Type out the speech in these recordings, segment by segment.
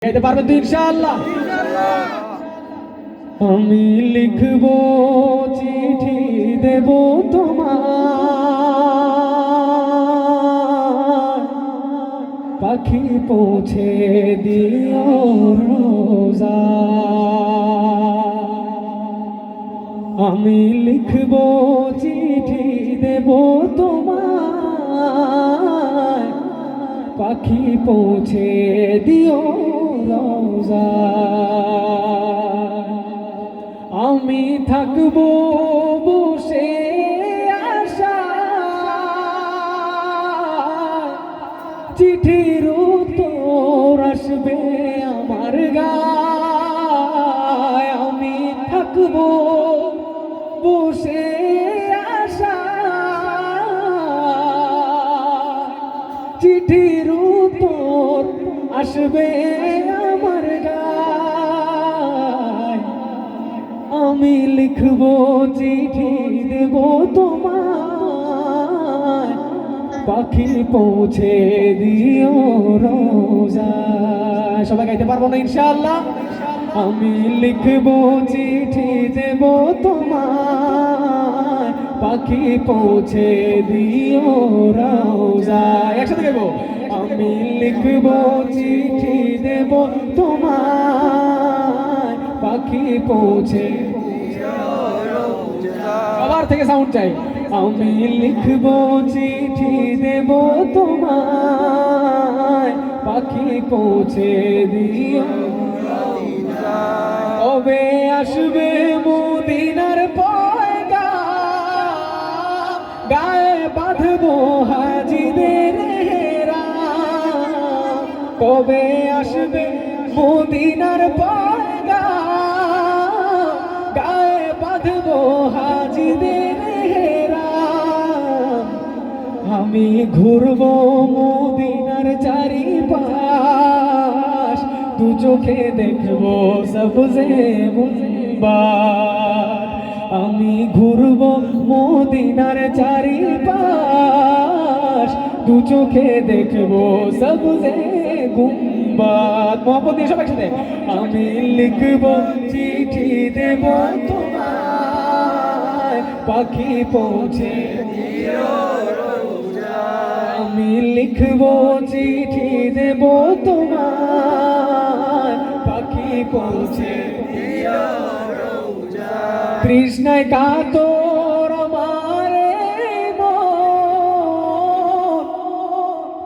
গাইতে পারবেন তো ইনশাআল্লাহ? আমি লিখব, চিঠি দেব তোমার, পাখি পৌঁছে দিও রোজা। আমি লিখব, চিঠি দেব তোমার, পাখি পৌঁছে দিও রোজা। আমি থাকবো বসে আশা, চিঠির উত্তর আসবে আমার গায়। আমি থাকবো বসে আশা, চিঠির উত্তর আসবে আমার গায়। আমি লিখব, চিঠি দেব তোমার, পাখি পৌঁছে দিও রোজা। সবাই গাইতে পারবো না ইনশাআল্লাহ? আমি লিখব, চিঠি দেব তোমার, পাখি পৌঁছে দিও রোজা। একসাথে গাইবো। আমি লিখব, চিঠি দেব তোমার, পাখি পৌঁছে সবার থেকে সাউন্ড চাই। আমি লিখব, চিঠি দেব তোমার, পাখি পৌঁছে দিও। কবে আসবে মদিনার পয়গাম, গায়ে বাঁধবো হাজিদের হেরাম। কবে আসবে মদিনার পয়গাম, গায়ে বাঁধবো হাজিদের হেরাম। আমি ঘুরবো মদিনার চারিপাশ, দু চোখে দেখবো সবজে গুম্বাদ। আমি ঘুরবো মদিনার চারিপাশ, দু চোখে দেখবো সবজে গুম্বাদ। মোহাম্মদ দিয়ে সব একসাথে। আমি লিখবো, চিঠি দেব তোমার, পাখি পৌঁছে দিও রোজা। আমি লিখব, চিঠি দেব তোমার, পাখি পৌঁছে দিও রোজা। তৃষ্ণায় কাতর আমার মন,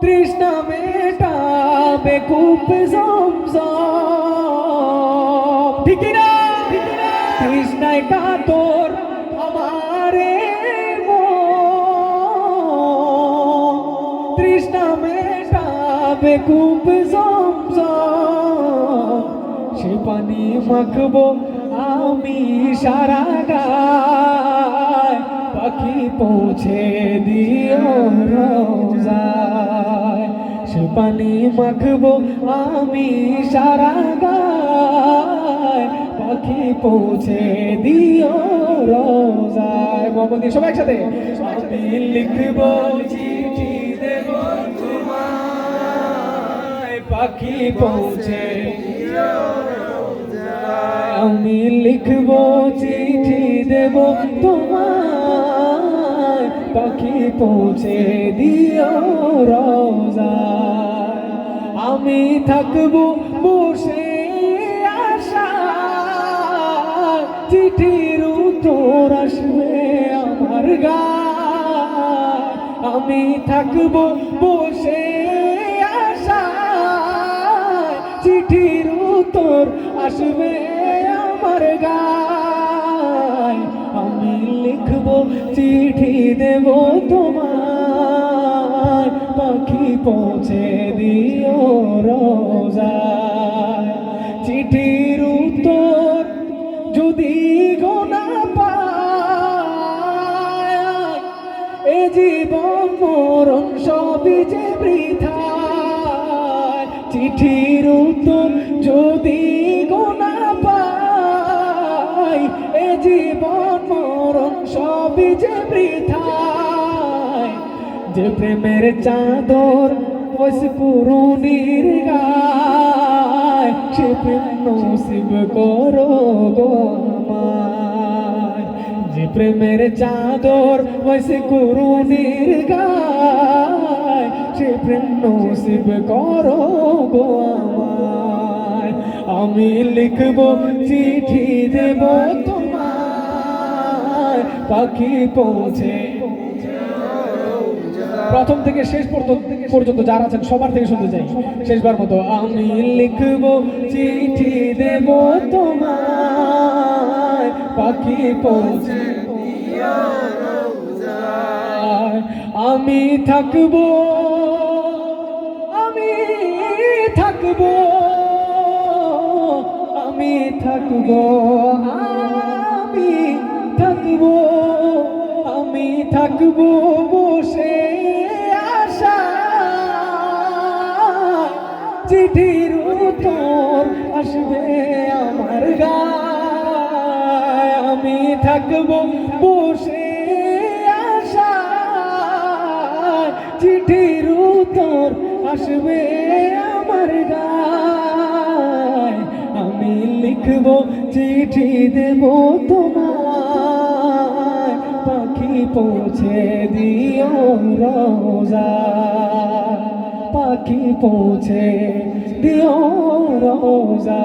তৃষ্ণা মেটাবে কূপ জমজম। ঠিক না? তৃষ্ণায় কাতর আমার মন, তৃষ্ণা মেটাবে কূপ জমজম। সে পানি মাখবো আমি সারা গায়, পাখি পৌঁছে দিও রোজায়। সে পানি মাখবো আমি সারা গায়, পাখি পৌঁছে দিও রোজায়। মোহাম্মদ দিয়ে সবাই একসাথে। আমি লিখব, চিঠি দেব তোমায়, পাখি পৌঁছে দিও রোজায়। আমি লিখব, চিঠি দেব তোমায়, পাখি পৌঁছে দিও রোজায়। আমি থাকবো বসে আশা, চিঠির উত্তর আসবে আমার গায়। আমি থাকবো বসে আশা, চিঠির উত্তর আসবে আমার গায়। আমি লিখব, চিঠি দেব তোমার, পাখি পৌঁছে দিও রোজায়। চিঠির উত্তর যদি গোনা পায়, এ জীবন মরণ সবই যে বৃথা। চিঠির উত্তর যদি গোনা পায়, এ জীবন মরণ সবই যে বৃথা। যে প্রেমের চাদর ওই পুরুনির গায়, সে প্রেম নসিব করো গো আমায়। যে প্রেমের চাদর বসে করুণের গায়, সে প্রেম নসিব করো গো আমায়। আমি লিখব চিঠি দেব তোমায়, পাখি পৌঁছে প্রথম থেকে শেষ পর্যন্ত যারা আছেন সবার থেকে শুনতে চাই শেষবার মতো। আমি লিখব চিঠি দেব তোমায়, পাখি পৌঁছে আমি থাকবো, আমি থাকবো, আমি থাকবো, আমি থাকবো, আমি থাকবো বসে আশা। চিঠির উত্তর আসবে আমার গায়, আমি থাকবো বসে আশা। চিঠির উত্তর আসবে আমার গায়, আমি লিখব চিঠি দেব তোমায়, পাখি পৌঁছে দিও রোজা, পাখি পৌঁছে দিও রোজা।